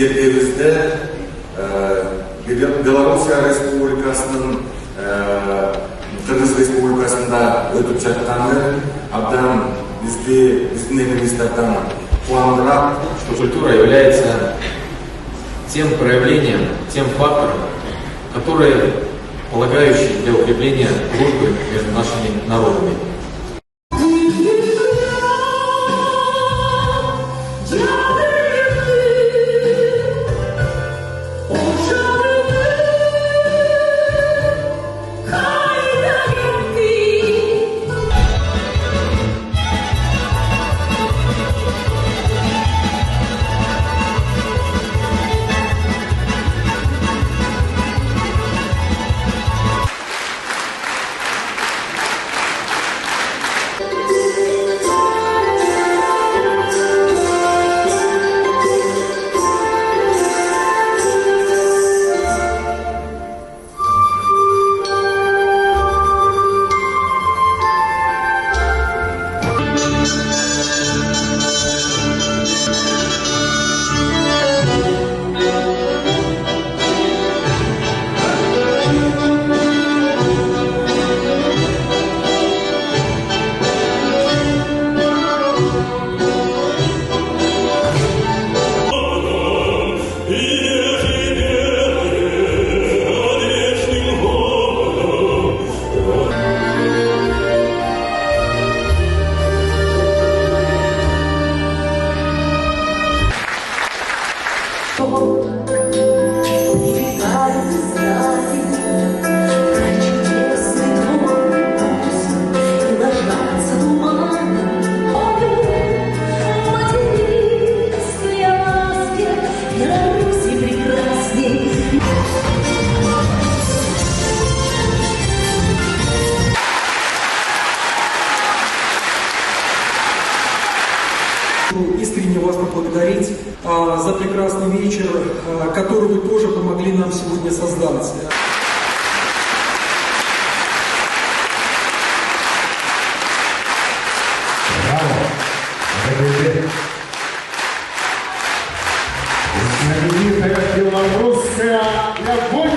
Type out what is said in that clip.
ертеңізде Белоруссия Республикасының Қырғыз Республикасында өтіп жатқаны абдан біздің экономистерден қуандырады, что культура является тем проявлением, тем фактором, который полагающий для укрепления дружбы между нашими народами. Искренне вас поблагодарить за прекрасный вечер, который вы тоже помогли нам сегодня создать. Знаменитая белорусская любовь.